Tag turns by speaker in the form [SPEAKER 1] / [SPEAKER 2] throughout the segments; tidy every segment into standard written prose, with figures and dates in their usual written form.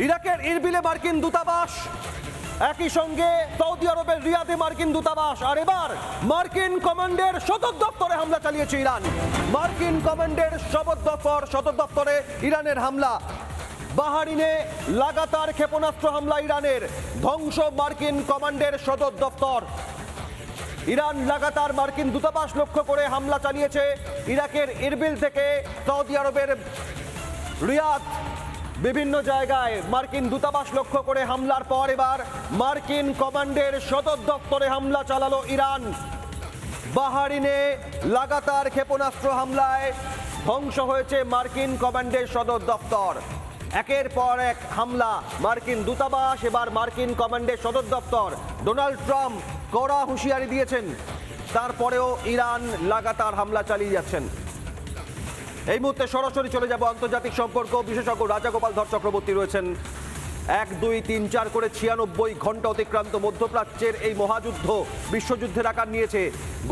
[SPEAKER 1] ইরাকের ইরবিলে মার্কিন দূতাবাস, একই সঙ্গে সৌদি আরবের রিয়াদে মার্কিন দূতাবাস, আর এবার মার্কিন কমান্ডের সদর দপ্তরে হামলা চালিয়েছে ইরান। মার্কিন কমান্ডের সদর দপ্তরে ইরানের হামলা। বাহারিনে লাগাতার ক্ষেপণাস্ত্র হামলা ইরানের, ধ্বংস মার্কিন কমান্ডের সদর দপ্তর। ইরান লাগাতার মার্কিন দূতাবাস লক্ষ্য করে হামলা চালিয়েছে। ইরাকের ইরবিল থেকে সৌদি আরবের রিয়াদ, বিভিন্ন জায়গায় মার্কিন দূতাবাস লক্ষ্য করে হামলার পর এবার মার্কিন কমান্ডের সদর দপ্তরে হামলা চালালো ইরান। বাহারিনে লাগাতার ক্ষেপণাস্ত্র হামলায় ধ্বংস হয়েছে মার্কিন কমান্ডের সদর দপ্তর। একের পর এক হামলা, মার্কিন দূতাবাস, এবার মার্কিন কমান্ডের সদর দপ্তর। ডোনাল্ড ট্রাম্প কড়া হুঁশিয়ারি দিয়েছেন, তারপরেও ইরান লাগাতার হামলা চালিয়ে যাচ্ছেন। এই মুহূর্তে সরাসরি চলে যাব আন্তর্জাতিক সম্পর্ক বিশেষজ্ঞ রাজাগোপাল ধর চক্রবর্তী রয়েছেন। 1, 2, 3, 4 করে 96 ঘন্টা অতিক্রান্ত মধ্যপ্রাচ্যের এই মহাযুদ্ধ বিশ্বযুদ্ধের আকার নিয়েছে।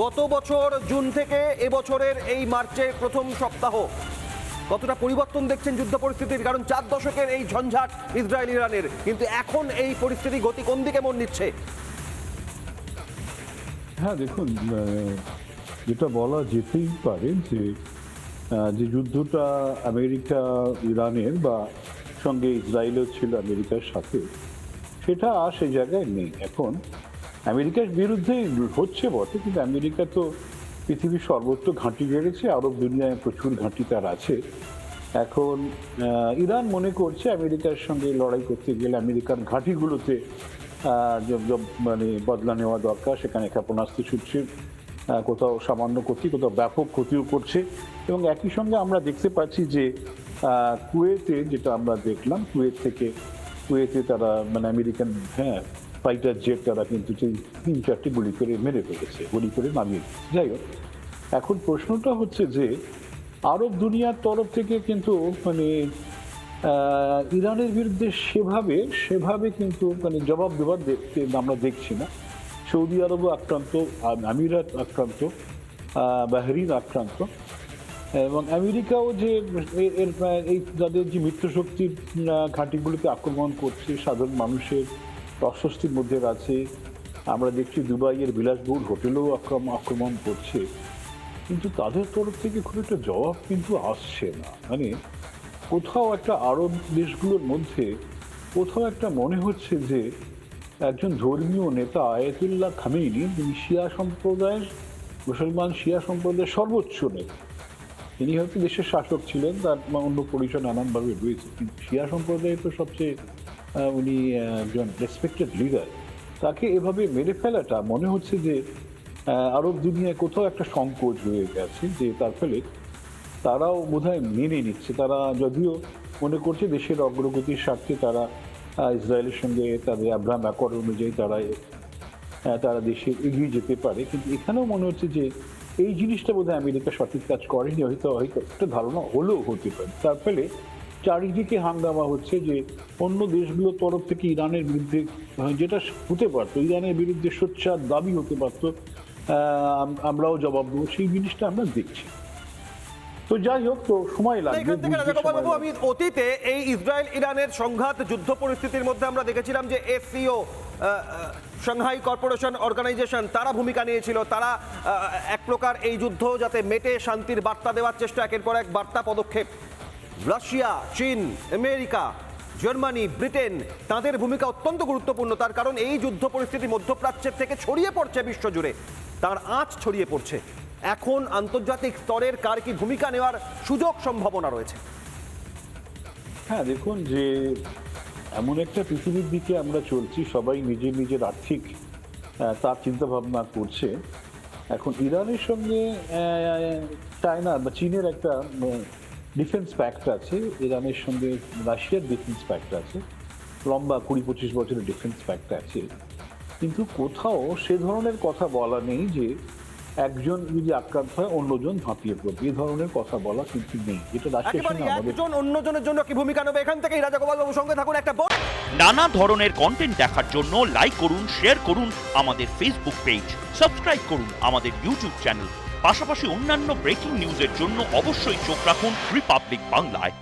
[SPEAKER 1] গত বছর জুন থেকে এবছরের এই মার্চের প্রথম সপ্তাহ, কতটা পরিবর্তন দেখছেন যুদ্ধ পরিস্থিতির? কারণ 4 দশকের এই ঝঞ্ঝাট ইসরায়েল ইরানের, কিন্তু এখন এই পরিস্থিতি গতি কোন দিকে মন নিচ্ছে?
[SPEAKER 2] হ্যাঁ, দেখুন, যেটা বলা যেতেই পারে যে যুদ্ধটা আমেরিকা ইরানের বা সঙ্গে ইসরায়েলও ছিল আমেরিকার সাথে, সেটা সে জায়গায় নেই। এখন আমেরিকার বিরুদ্ধে হচ্ছে বটে, কিন্তু আমেরিকা তো পৃথিবীর সর্বত্র ঘাঁটি গেড়েছে, আরব দুনিয়ায় প্রচুর ঘাঁটি তার আছে। এখন ইরান মনে করছে আমেরিকার সঙ্গে লড়াই করতে গেলে আমেরিকার ঘাঁটিগুলোতে মানে বদলা নেওয়া দরকার। সেখানে ক্ষেপণাস্ত্র ছুটছে, কোথাও সামান্য ক্ষতি, কোথাও ব্যাপক ক্ষতিও করছে। এবং একই সঙ্গে আমরা দেখতে পাচ্ছি যে কুয়েতে, যেটা আমরা দেখলাম, কুয়েতে তারা মানে আমেরিকান ফাইটার জেট তারা কিন্তু 3-4টি গুলি করে মেরে ফেলেছে, গুলি করে নামিয়ে দিয়েছে। যাই হোক, এখন প্রশ্নটা হচ্ছে যে আরব দুনিয়ার তরফ থেকে কিন্তু মানে ইরানের বিরুদ্ধে সেভাবে কিন্তু মানে জবাব দেওয়ার আমরা দেখছি না। সৌদি আরবও আক্রান্ত, আমিরাত আক্রান্ত, বাহরিন আক্রান্ত, এবং আমেরিকাও যে এই যাদের যে মিত্রশক্তির ঘাঁটিগুলোকে আক্রমণ করছে, সাধারণ মানুষের অস্বস্তির মধ্যে আছে। আমরা দেখছি দুবাইয়ের বিলাসবহুল হোটেলেও আক্রমণ করছে, কিন্তু তাদের তরফ থেকে খুব একটা জবাব কিন্তু আসছে না। মানে কোথাও একটা আরব দেশগুলোর মধ্যে কোথাও একটা মনে হচ্ছে যে একজন ধর্মীয় নেতা আয়াতুল্লাহ খামেনি, তিনি মুসলমান শিয়া সম্প্রদায়ের সর্বোচ্চ নেতা। তিনি হয়তো দেশের শাসক ছিলেন, তার অন্য পরিচয় নানানভাবে রয়েছে, কিন্তু শিয়া সম্প্রদায়ের তো সবচেয়ে উনি একজন রেসপেক্টেড লিডার। তাকে এভাবে মেরে ফেলাটা মনে হচ্ছে যে আরব দুনিয়ায় কোথাও একটা সংকোচ হয়ে গেছে, যে তার ফলে তারাও বোধহয় মেনে নিচ্ছে। তারা যদিও মনে করছে দেশের অগ্রগতির স্বার্থে তারা ইসরায়েলের সঙ্গে তাদের আব্রাহাম অ্যাকর্ড অনুযায়ী তারা দেশে এগিয়ে যেতে পারে, কিন্তু এখানেও মনে হচ্ছে যে এই জিনিসটা বোধহয় আমেরিকা সঠিক কাজ করেনি। হয়তো একটা ধারণা হলেও হতে পারে। তার ফলে চারিদিকে হাঙ্গামা হচ্ছে যে অন্য দেশগুলোর তরফ থেকে ইরানের বিরুদ্ধে যেটা হতে পারতো, ইরানের বিরুদ্ধে সোচ্চার দাবি হতে পারতো, আমরাও জবাব দেবো, সেই জিনিসটা আমরা দেখছি। তো যাই হোক, তো সময় লাগবে।
[SPEAKER 1] আমি অতীতে এই ইসরায়েল ইরানের সংঘাত যুদ্ধ পরিস্থিতির মধ্যে আমরা দেখেছিলাম যে এসসিও, সাংহাই কর্পোরেশন অর্গানাইজেশন, তারা ভূমিকা নিয়েছিল। তারা এক প্রকার এই যুদ্ধ যাতে মেটে শান্তির বার্তা দেওয়ার চেষ্টা, একের পর এক বার্তা পদক্ষেপ। রাশিয়া, চীন, আমেরিকা, জার্মানি, ব্রিটেন, তাদের ভূমিকা অত্যন্ত গুরুত্বপূর্ণ। তার কারণ এই যুদ্ধ পরিস্থিতি মধ্যপ্রাচ্যের থেকে ছড়িয়ে পড়ছে বিশ্বজুড়ে, তার আঁচ ছড়িয়ে পড়ছে। এখন আন্তর্জাতিক স্তরের কার কি ভূমিকা নেওয়ার সুযোগ সম্ভাবনা রয়েছে?
[SPEAKER 2] হ্যাঁ, দেখুন, যে এমন একটা পৃথিবীর দিকে আমরা চলছি, সবাই নিজের আর্থিক তার চিন্তা ভাবনা করছে। এখন ইরানের সঙ্গে চায়না বা চীনের একটা ডিফেন্স প্যাক্ট আছে, ইরানের সঙ্গে রাশিয়ার ডিফেন্স প্যাক্ট আছে, লম্বা 20-25 বছরের ডিফেন্স প্যাক্ট আছে। কিন্তু কোথাও সে ধরনের কথা বলা নেই যে একজন যদি আক্রান্ত হয় অন্যজন ঝাঁপিয়ে পড়বে, এই ধরনের কথা বলা কিন্তু নেই। যেটা রাশিয়ার সঙ্গে
[SPEAKER 1] একজন অন্যজনের জন্য কি ভূমিকা নেবে, এখান থেকেই রাজাগোপাল বাবুর সঙ্গে থাকুন। একটা
[SPEAKER 3] নানা ধরনের কন্টেন্ট দেখার জন্য লাইক করুন, শেয়ার করুন আমাদের ফেসবুক পেজ, সাবস্ক্রাইব করুন আমাদের ইউটিউব চ্যানেল। পাশাপাশি অন্যান্য ব্রেকিং নিউজের জন্য অবশ্যই চোখ রাখুন রিপাবলিক বাংলায়।